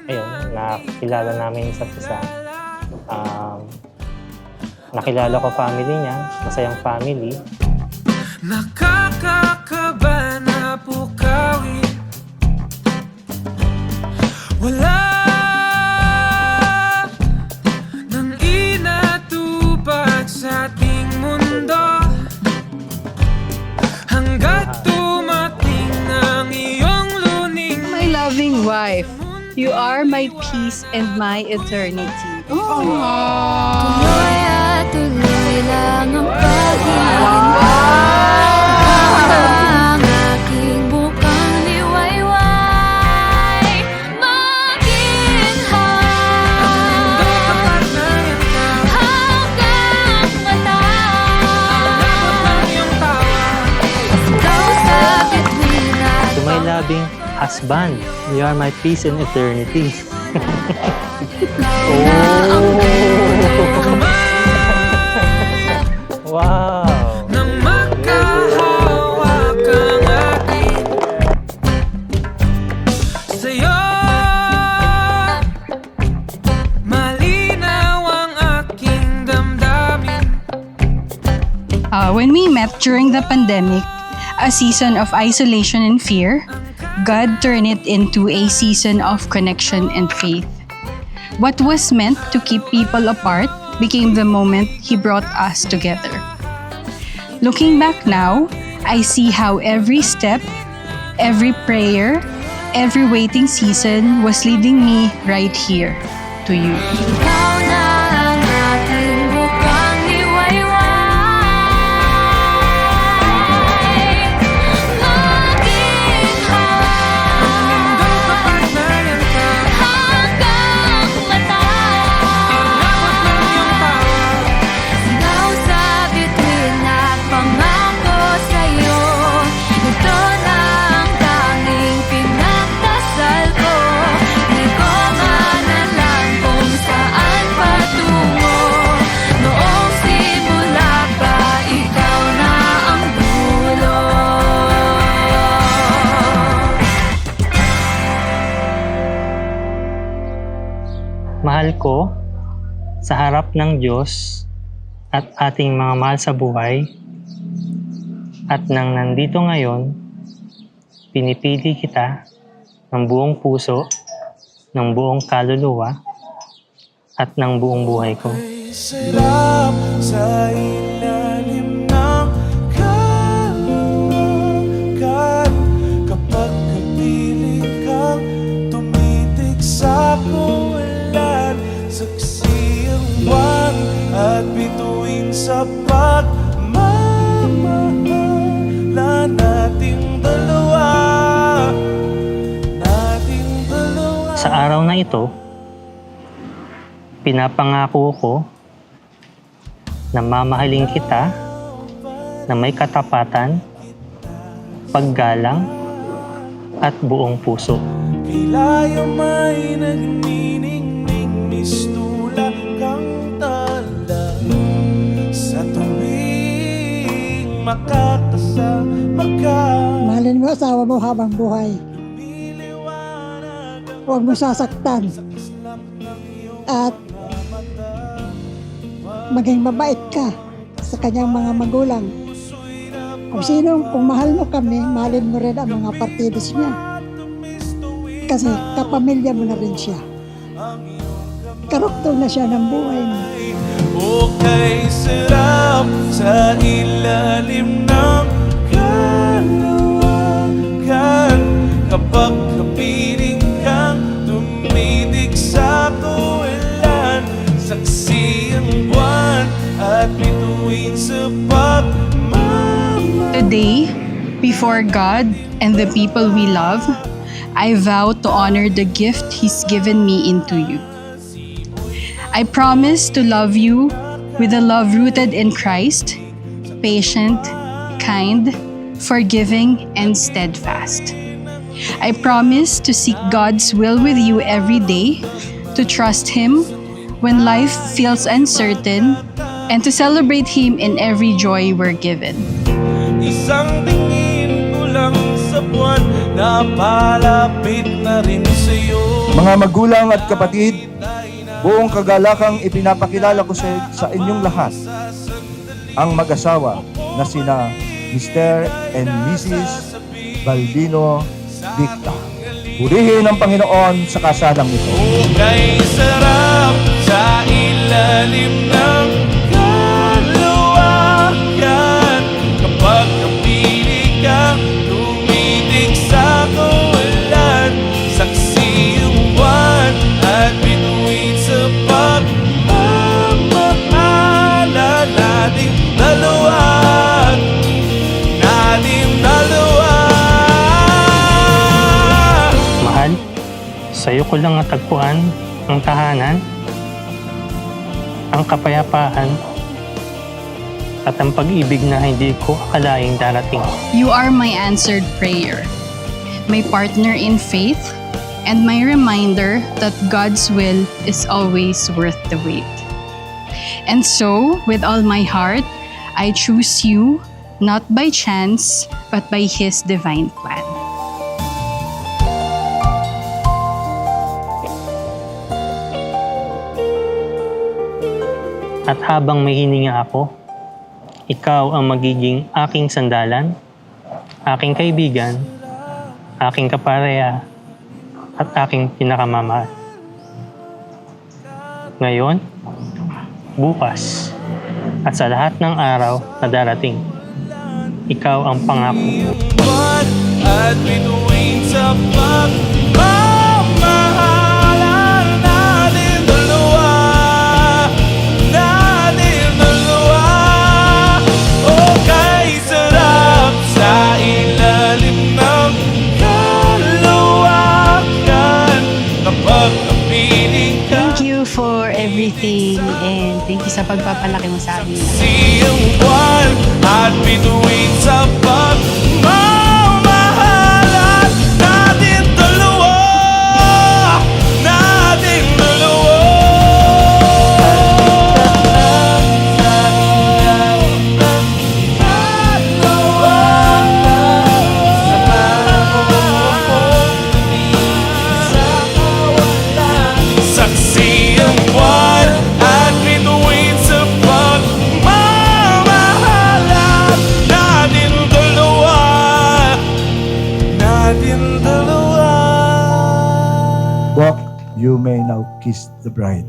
ayun, nakilala namin isa't isa. Nakilala ko family niya, masayang family. Nakakakaba na pukawin, wala nang inatupag sa ating mundo, hanggat tumating ang iyong luning. My loving wife, you are my peace and my eternity. Tuloy at tuloy lang ang pag-ibig mo. Ang aking bukang liwayway, maginhawa hanggang matapos. Ikaw sa bituin at To my loving husband, you are my peace and eternity. Wow! Nang magkahawak ang ating sa'yo, malinaw ang aking damdamin. When we met during the pandemic, a season of isolation and fear, God turned it into a season of connection and faith. What was meant to keep people apart became the moment He brought us together. Looking back now, I see how every step, every prayer, every waiting season was leading me right here to you. ikaw na ang aking bukang liwayway, maginhawa hanggang matapos. Ikaw sa bituin at pangako sa'yo, ito na ang tanging pinagdasal ko. Di ko manalang kung saan patungo, noong simula pa ikaw na ang dulo. Mahal ko sa harap ng Diyos at ating mga mahal sa buhay, at nang nandito ngayon, pinipili kita ng buong puso, ng buong kaluluwa, at ng buong buhay ko. Ay sarap sa ilalim ng kalawakan, kapag kapiling kang tumitig sa buwan, saksi ang buwan at bituin sa pagmamahal nating dalawa, Sa araw na ito, pinapangako ko na mamahalin kita na may katapatan, paggalang, at buong puso. Kilaya may nagniningning, mistula kang tala, sa tuwing makakasama ka. Mahalin mo asawa mo habang buhay. Huwag mo sasaktan. At maging mabait ka sa kanyang mga magulang. Kung mahal mo kami, mahalin mo rin ang mga partidos niya. Kasi kapamilya mo na rin siya. Karokto na siya ng buhay mo. Okay, sarap sa ilalim ng kalawakan, kapag kapiling kang tumitig sa buwan, saksi ang buwan at bituin sa pagmamahal. Today, before God and the people we love, I vow to honor the gift He's given me into you. I promise to love you with a love rooted in Christ, patient, kind, forgiving, and steadfast. I promise to seek God's will with you every day, to trust Him when life feels uncertain, and to celebrate Him in every joy we're given. Isang tingin ko lang sa buwan, napalapit na rin sa'yo. Mga magulang at kapatid, buong kagalakang ipinapakilala ko sa inyong lahat ang mag-asawa na sina Mr. and Mrs. Baldino Dicta. Purihin ang Panginoon sa kasalang ito. Kay sarap sa ilalim ng kaluwagan. Kapag napili kang tumitig sa kawalan, saksi ang buwan at bituin sa pagmamahala nating dalawa. Nating dalawa. Mahal, sa'yo ko lang natagpuan ang tahanan, ang kapayapaan, at ang pag-ibig na hindi ko akalaing darating. You are my answered prayer, my partner in faith, and my reminder that God's will is always worth the wait. And so, with all my heart, I choose you, not by chance, but by His divine plan. At habang may hininga ako, ikaw ang magiging aking sandalan, aking kaibigan, aking kapareha, at aking pinakamamahal. Ngayon, bukas, at sa lahat ng araw na darating, ikaw ang pangako. Buwan at bituin sa pagmamahalan natin dalawa. Natin dalawa. Oh, kay sarap sa ilalim ng kaluwagan. Kapag napiling ka, Thank you for everything and thank you sa pagpapalaki mo sa amin. siyang buwan at bituin sa pagmamahalan natin dalawa. Natin dalawa. Saksi ang buwan at bituin sa pagmamahalan natin dalawa. Natin dalawa. Walk, you may now kiss the bride.